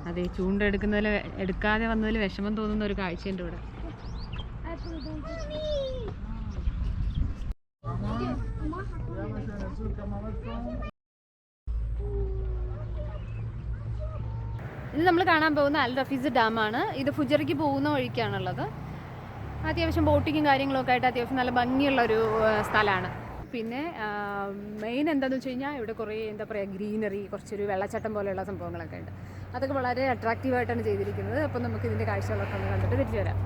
അതെ, ചൂണ്ടെടുക്കുന്നതിൽ എടുക്കാതെ വന്നതിൽ വിഷമം തോന്നുന്ന ഒരു കാഴ്ചയുണ്ട് ഇവിടെ. ഇത് നമ്മൾ കാണാൻ പോകുന്ന അൽ റഫീസ് ഡാമാണ്. ഇത് ഫുജറയ്ക്ക് പോകുന്ന വഴിക്കാണുള്ളത്. അത്യാവശ്യം ബോട്ടിങ്ങും കാര്യങ്ങളൊക്കെ ആയിട്ട് അത്യാവശ്യം നല്ല ഭംഗിയുള്ളൊരു സ്ഥലമാണ്. പിന്നെ മെയിൻ എന്താണെന്ന് വെച്ച് കഴിഞ്ഞാൽ ഇവിടെ കുറേ എന്താ പറയുക ഗ്രീനറി, കുറച്ചൊരു വെള്ളച്ചാട്ടം പോലെയുള്ള സംഭവങ്ങളൊക്കെ ഉണ്ട്. അതൊക്കെ വളരെ അട്രാക്റ്റീവായിട്ടാണ് ചെയ്തിരിക്കുന്നത്. അപ്പോൾ നമുക്ക് ഇതിൻ്റെ കാഴ്ചകളൊക്കെ ഒന്ന് കണ്ടിട്ട് തിരിച്ചു വരാം.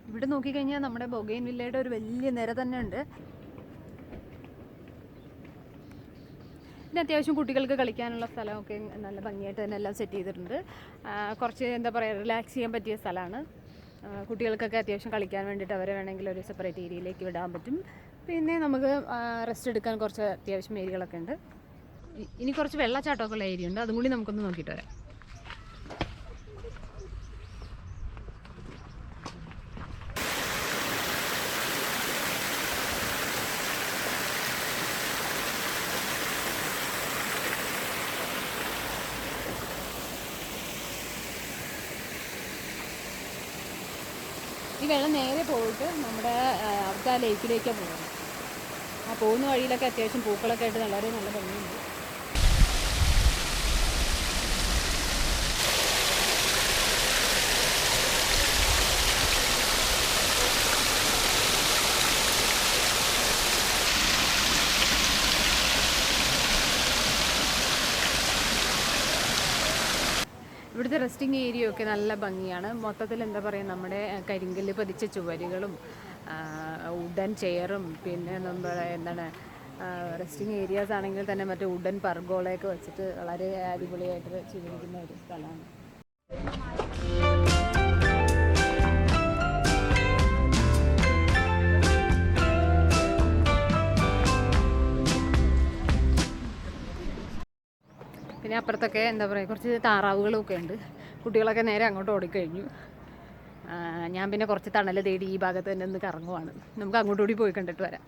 ഇവിടെ നോക്കിക്കഴിഞ്ഞാൽ നമ്മുടെ ബൊഗൈൻ വില്ലയുടെ ഒരു വലിയ നിര തന്നെ ഉണ്ട്. പിന്നെ അത്യാവശ്യം കുട്ടികൾക്ക് കളിക്കാനുള്ള സ്ഥലമൊക്കെ നല്ല ഭംഗിയായിട്ട് തന്നെ എല്ലാം സെറ്റ് ചെയ്തിട്ടുണ്ട്. കുറച്ച് എന്താ പറയുക റിലാക്സ് ചെയ്യാൻ പറ്റിയ സ്ഥലമാണ്. കുട്ടികൾക്കൊക്കെ അത്യാവശ്യം കളിക്കാൻ വേണ്ടിയിട്ട് അവരെ വേണമെങ്കിൽ ഒരു സെപ്പറേറ്റ് ഏരിയയിലേക്ക് വിടാൻ പറ്റും. പിന്നെ നമുക്ക് റെസ്റ്റ് എടുക്കാൻ കുറച്ച് അത്യാവശ്യം ഏരിയകളൊക്കെ ഉണ്ട്. ഇനി കുറച്ച് വെള്ളച്ചാട്ടമൊക്കെ ഉള്ള ഏരിയ ഉണ്ട്, അതും കൂടി നമുക്കൊന്ന് നോക്കിയിട്ട് വരാം. ഈ വെള്ളം നേരെ പോയിട്ട് നമ്മുടെ അവിടുത്തെ ആ ലേക്കിലേക്കാണ് പോകുന്നത്. ആ പോകുന്ന വഴിയിലൊക്കെ അത്യാവശ്യം പൂക്കളൊക്കെ ആയിട്ട് വളരെ നല്ല ഭംഗിയുണ്ട്. ഇവിടുത്തെ റെസ്റ്റിംഗ് ഏരിയ ഒക്കെ നല്ല ഭംഗിയാണ്. മൊത്തത്തിൽ എന്താ പറയുക നമ്മുടെ കരിങ്കല്ല് പതിച്ച ചുവരുകളും വുഡൻ ചെയറും പിന്നെ നമ്മുടെ എന്താണ് റെസ്റ്റിംഗ് ഏരിയാസ് ആണെങ്കിൽ തന്നെ മറ്റേ വുഡൻ പർഗോളയൊക്കെ വെച്ചിട്ട് വളരെ അടിപൊളിയായിട്ട് ചെയ്തിരിക്കുന്ന ഒരു സ്ഥലമാണ്. പിന്നെ അപ്പുറത്തൊക്കെ എന്താ പറയുക കുറച്ച് താറാവുകളൊക്കെ ഉണ്ട്. കുട്ടികളൊക്കെ നേരെ അങ്ങോട്ട് ഓടിക്കഴിഞ്ഞു. ഞാൻ പിന്നെ കുറച്ച് തണൽ തേടി ഈ ഭാഗത്ത് തന്നെ ഒന്ന് കറങ്ങുവാണ്. നമുക്ക് അങ്ങോട്ടുകൂടി പോയി കണ്ടിട്ട് വരാം.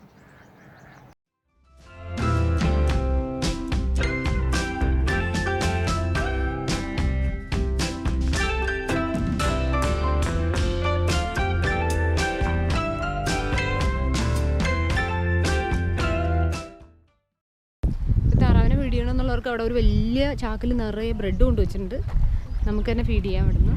ഫീഡ് ചെയ്യണമെന്നുള്ളവർക്ക് അവിടെ ഒരു വലിയ ചാക്കിൽ നിറയെ ബ്രെഡ് കൊണ്ടുവച്ചിട്ടുണ്ട്. നമുക്ക് തന്നെ ഫീഡ് ചെയ്യാൻ വിടുന്നു.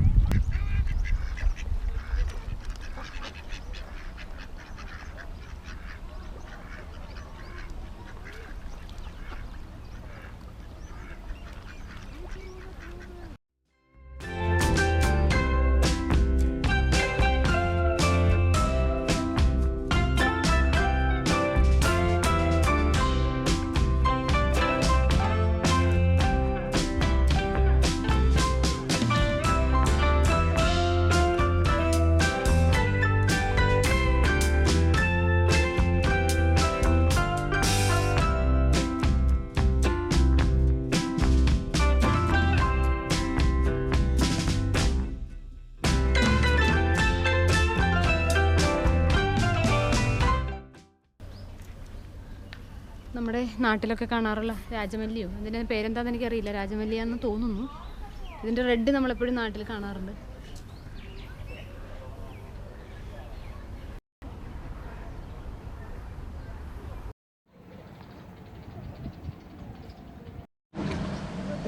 നമ്മുടെ നാട്ടിലൊക്കെ കാണാറുള്ള രാജമല്ലിയോ അതിൻ്റെ പേരെന്താണെന്ന് എനിക്കറിയില്ല, രാജമല്ലിയാന്ന് തോന്നുന്നു. ഇതിൻ്റെ റെഡ് നമ്മളെപ്പോഴും നാട്ടിൽ കാണാറുണ്ട്.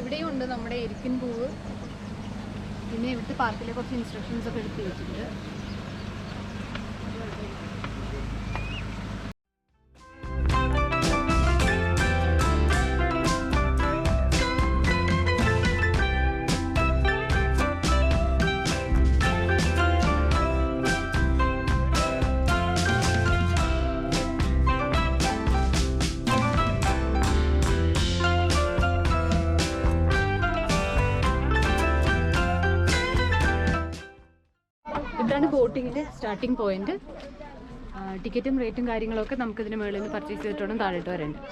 ഇവിടെയും ഉണ്ട് നമ്മുടെ എരിക്കിൻ പൂവ്. പിന്നെ ഇവിടുത്തെ പാർക്കിലെ കുറച്ച് ഇൻസ്ട്രക്ഷൻസ് ഒക്കെ എടുത്ത് വെച്ചിട്ടുണ്ട്. ഇതാണ് ബോട്ടിങ്ങിൻ്റെ സ്റ്റാർട്ടിംഗ് പോയിന്റ്. ടിക്കറ്റും റേറ്റും കാര്യങ്ങളൊക്കെ നമുക്കിതിന് മുകളിൽ നിന്ന് പർച്ചേസ് ചെയ്തിട്ട് വേണം താഴോട്ട് വരേണ്ടത്.